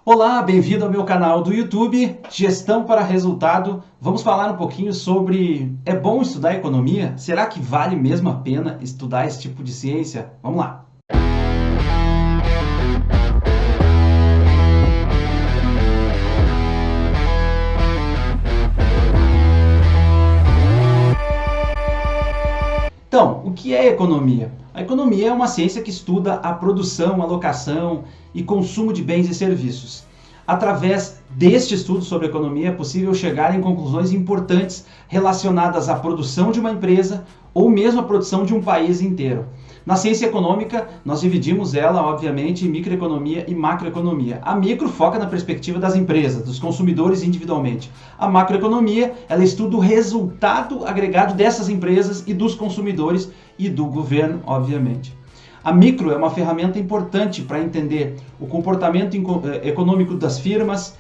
Olá, bem-vindo ao meu canal do YouTube, Gestão para Resultado. Vamos falar um pouquinho sobre, é bom estudar economia? Será que vale mesmo a pena estudar esse tipo de ciência? Vamos lá! Então, o que é economia? A economia é uma ciência que estuda a produção, alocação e consumo de bens e serviços. Através deste estudo sobre economia é possível chegar em conclusões importantes relacionadas à produção de uma empresa ou mesmo à produção de um país inteiro. Na ciência econômica, nós dividimos ela, obviamente, em microeconomia e macroeconomia. A micro foca na perspectiva das empresas, dos consumidores individualmente. A macroeconomia, ela estuda o resultado agregado dessas empresas e dos consumidores e do governo, obviamente. A micro é uma ferramenta importante para entender o comportamento econômico das firmas,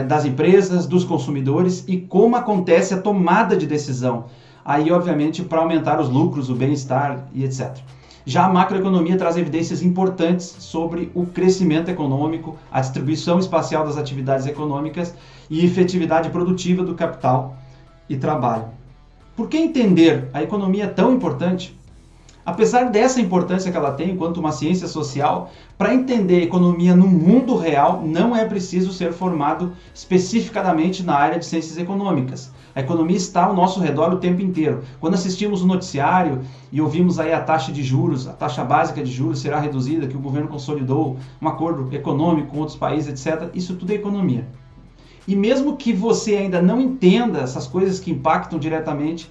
das empresas, dos consumidores e como acontece a tomada de decisão. Aí, obviamente, para aumentar os lucros, o bem-estar e etc. Já a macroeconomia traz evidências importantes sobre o crescimento econômico, a distribuição espacial das atividades econômicas e efetividade produtiva do capital e trabalho. Por que entender a economia é tão importante? Apesar dessa importância que ela tem enquanto uma ciência social, para entender a economia no mundo real, não é preciso ser formado especificadamente na área de ciências econômicas. A economia está ao nosso redor o tempo inteiro. Quando assistimos o noticiário e ouvimos aí a taxa de juros, a taxa básica de juros será reduzida, que o governo consolidou, um acordo econômico com outros países, etc., isso tudo é economia. E mesmo que você ainda não entenda essas coisas que impactam diretamente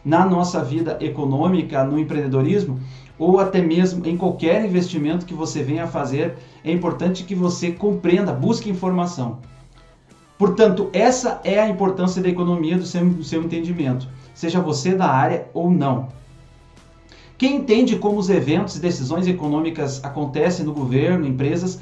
na nossa vida econômica, no empreendedorismo, ou até mesmo em qualquer investimento que você venha a fazer, é importante que você compreenda, busque informação. Portanto, essa é a importância da economia do seu entendimento, seja você da área ou não. Quem entende como os eventos e decisões econômicas acontecem no governo, empresas,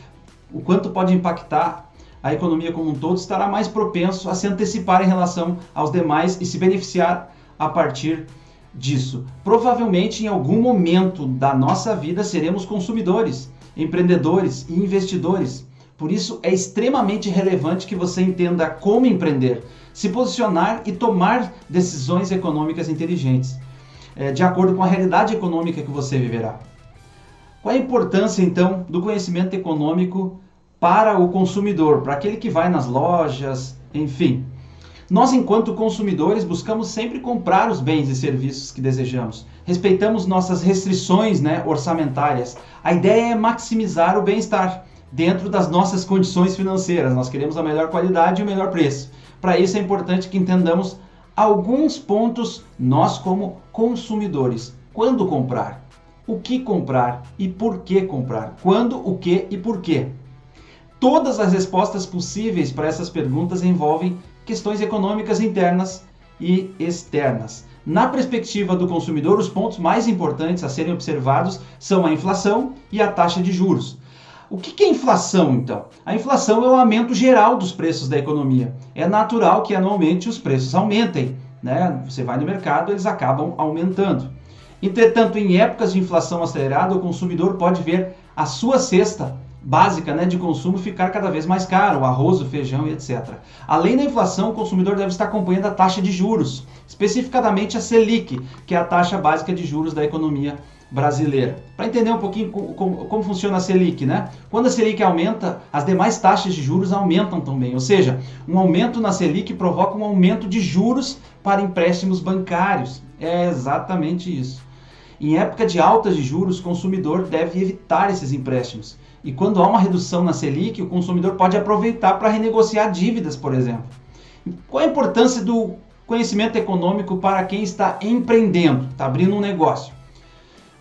o quanto pode impactar a economia como um todo, estará mais propenso a se antecipar em relação aos demais e se beneficiar a partir disso. Provavelmente em algum momento da nossa vida seremos consumidores, empreendedores e investidores. Por isso é extremamente relevante que você entenda como empreender, se posicionar e tomar decisões econômicas inteligentes, de acordo com a realidade econômica que você viverá. Qual a importância então do conhecimento econômico para o consumidor, para aquele que vai nas lojas, enfim? Nós, enquanto consumidores, buscamos sempre comprar os bens e serviços que desejamos. Respeitamos nossas restrições, orçamentárias. A ideia é maximizar o bem-estar dentro das nossas condições financeiras. Nós queremos a melhor qualidade e o melhor preço. Para isso é importante que entendamos alguns pontos, nós como consumidores. Quando comprar? O que comprar e por que comprar? Quando, o que e por quê? Todas as respostas possíveis para essas perguntas envolvem questões econômicas internas e externas. Na perspectiva do consumidor, os pontos mais importantes a serem observados são a inflação e a taxa de juros. O que é inflação, então? A inflação é o aumento geral dos preços da economia. É natural que anualmente os preços aumentem, Você vai no mercado, eles acabam aumentando. Entretanto, em épocas de inflação acelerada, o consumidor pode ver a sua cesta básica de consumo ficar cada vez mais caro, o arroz, o feijão e etc. Além da inflação, o consumidor deve estar acompanhando a taxa de juros, especificamente a Selic, que é a taxa básica de juros da economia brasileira. Para entender um pouquinho como funciona a Selic, Quando a Selic aumenta, as demais taxas de juros aumentam também, ou seja, um aumento na Selic provoca um aumento de juros para empréstimos bancários. É exatamente isso. Em época de altas de juros, o consumidor deve evitar esses empréstimos. E quando há uma redução na Selic, o consumidor pode aproveitar para renegociar dívidas, por exemplo. Qual a importância do conhecimento econômico para quem está empreendendo, está abrindo um negócio?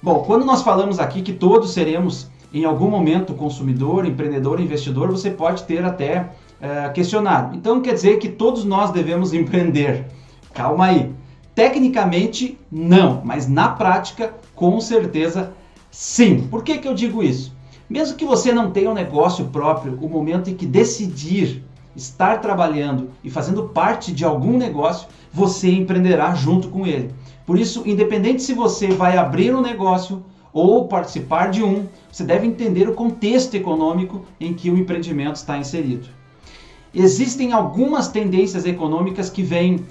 Bom, quando nós falamos aqui que todos seremos, em algum momento, consumidor, empreendedor, investidor, você pode ter até questionado. Então quer dizer que todos nós devemos empreender? Calma aí. Tecnicamente, não, mas na prática, com certeza, sim. Por que eu digo isso? Mesmo que você não tenha um negócio próprio, o momento em que decidir estar trabalhando e fazendo parte de algum negócio, você empreenderá junto com ele. Por isso, independente se você vai abrir um negócio ou participar de um, você deve entender o contexto econômico em que o empreendimento está inserido. Existem algumas tendências econômicas que vêm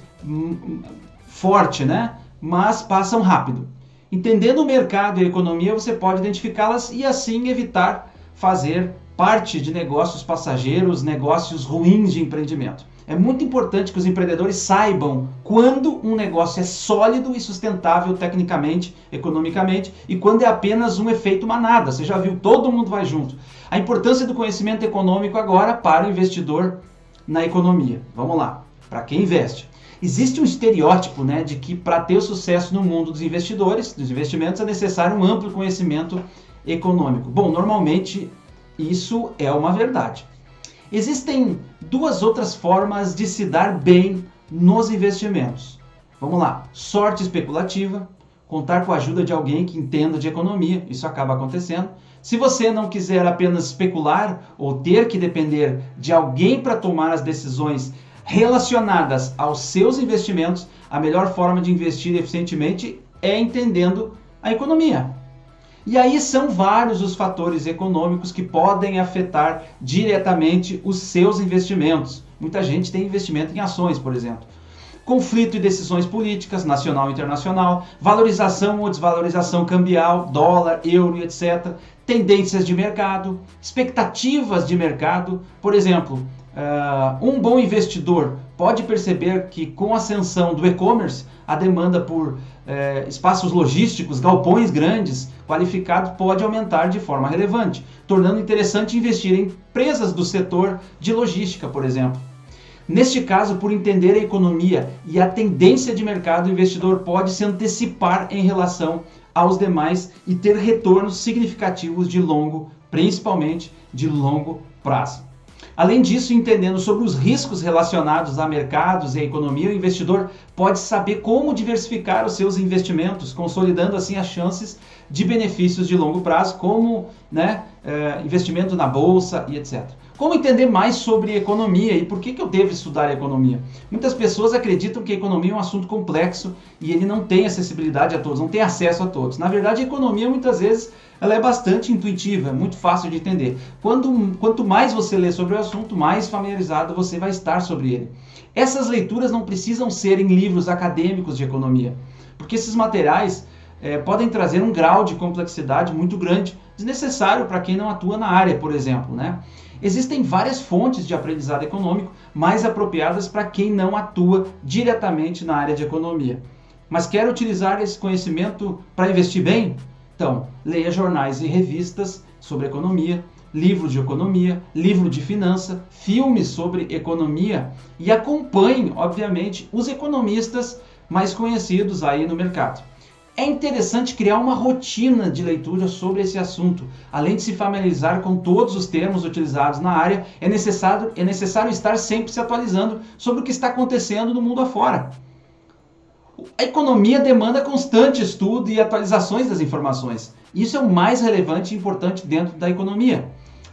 forte, né? Mas passam rápido. Entendendo o mercado e a economia, você pode identificá-las e assim evitar fazer parte de negócios passageiros, negócios ruins de empreendimento. É muito importante que os empreendedores saibam quando um negócio é sólido e sustentável tecnicamente, economicamente, e quando é apenas um efeito manada. Você já viu, todo mundo vai junto. A importância do conhecimento econômico agora para o investidor na economia. Vamos lá, para quem investe. Existe um estereótipo, né, de que para ter o sucesso no mundo dos investidores, dos investimentos, é necessário um amplo conhecimento econômico. Bom, normalmente isso é uma verdade. Existem duas outras formas de se dar bem nos investimentos. Vamos lá, sorte especulativa, contar com a ajuda de alguém que entenda de economia, isso acaba acontecendo. Se você não quiser apenas especular ou ter que depender de alguém para tomar as decisões relacionadas aos seus investimentos, a melhor forma de investir eficientemente é entendendo a economia. E aí são vários os fatores econômicos que podem afetar diretamente os seus investimentos. Muita gente tem investimento em ações, por exemplo. Conflito e decisões políticas, nacional e internacional, valorização ou desvalorização cambial, dólar, euro, etc. Tendências de mercado, expectativas de mercado. Por exemplo, um bom investidor pode perceber que com a ascensão do e-commerce, a demanda por espaços logísticos, galpões grandes, qualificados, pode aumentar de forma relevante, tornando interessante investir em empresas do setor de logística, por exemplo. Neste caso, por entender a economia e a tendência de mercado, o investidor pode se antecipar em relação aos demais e ter retornos significativos de longo, principalmente de longo prazo. Além disso, entendendo sobre os riscos relacionados a mercados e a economia, o investidor pode saber como diversificar os seus investimentos, consolidando assim as chances de benefícios de longo prazo, como investimento na bolsa e etc. Como entender mais sobre economia e por que eu devo estudar economia? Muitas pessoas acreditam que a economia é um assunto complexo e ele não tem acessibilidade a todos, não tem acesso a todos. Na verdade, a economia muitas vezes ela é bastante intuitiva, é muito fácil de entender. Quanto mais você lê sobre o assunto, mais familiarizado você vai estar sobre ele. Essas leituras não precisam ser em livros acadêmicos de economia, porque esses materiais podem trazer um grau de complexidade muito grande, desnecessário para quem não atua na área, por exemplo, né? Existem várias fontes de aprendizado econômico mais apropriadas para quem não atua diretamente na área de economia. Mas quer utilizar esse conhecimento para investir bem? Então, leia jornais e revistas sobre economia, livros de economia, livro de finança, filmes sobre economia e acompanhe, obviamente, os economistas mais conhecidos aí no mercado. É interessante criar uma rotina de leitura sobre esse assunto. Além de se familiarizar com todos os termos utilizados na área, é necessário estar sempre se atualizando sobre o que está acontecendo no mundo afora. A economia demanda constante estudo e atualizações das informações. Isso é o mais relevante e importante dentro da economia.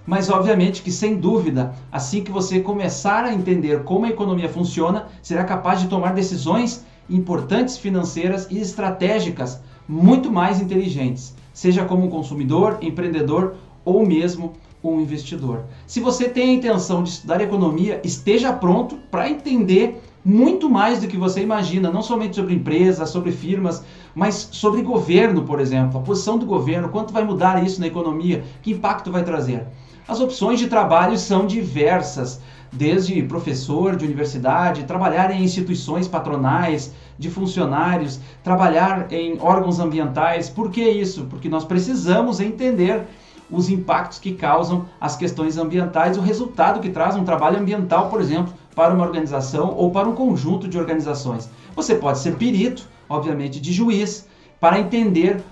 Mas obviamente que, sem dúvida, assim que você começar a entender como a economia funciona, será capaz de tomar decisões importantes financeiras e estratégicas muito mais inteligentes, seja como consumidor, empreendedor ou mesmo um investidor. Se você tem a intenção de estudar economia, esteja pronto para entender muito mais do que você imagina, não somente sobre empresas, sobre firmas, mas sobre governo, por exemplo, a posição do governo, quanto vai mudar isso na economia, que impacto vai trazer. As opções de trabalho são diversas, desde professor de universidade, trabalhar em instituições patronais, de funcionários, trabalhar em órgãos ambientais. Por que isso? Porque nós precisamos entender os impactos que causam as questões ambientais, o resultado que traz um trabalho ambiental, por exemplo, para uma organização ou para um conjunto de organizações. Você pode ser perito, obviamente, de juiz, para entender,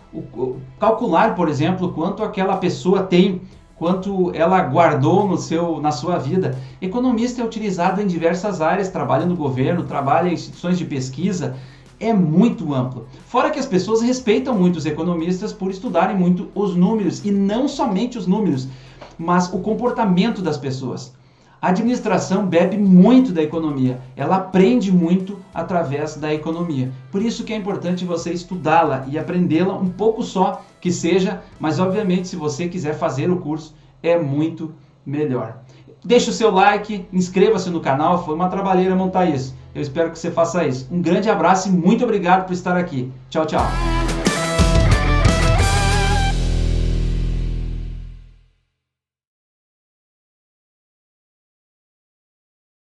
calcular, por exemplo, quanto aquela pessoa tem, quanto ela guardou na sua vida. Economista é utilizado em diversas áreas, trabalha no governo, trabalha em instituições de pesquisa, é muito amplo. Fora que as pessoas respeitam muito os economistas por estudarem muito os números, e não somente os números, mas o comportamento das pessoas. A administração bebe muito da economia, ela aprende muito através da economia. Por isso que é importante você estudá-la e aprendê-la um pouco só que seja, mas obviamente se você quiser fazer o curso é muito melhor. Deixe o seu like, inscreva-se no canal, foi uma trabalheira montar isso. Eu espero que você faça isso. Um grande abraço e muito obrigado por estar aqui. Tchau, tchau.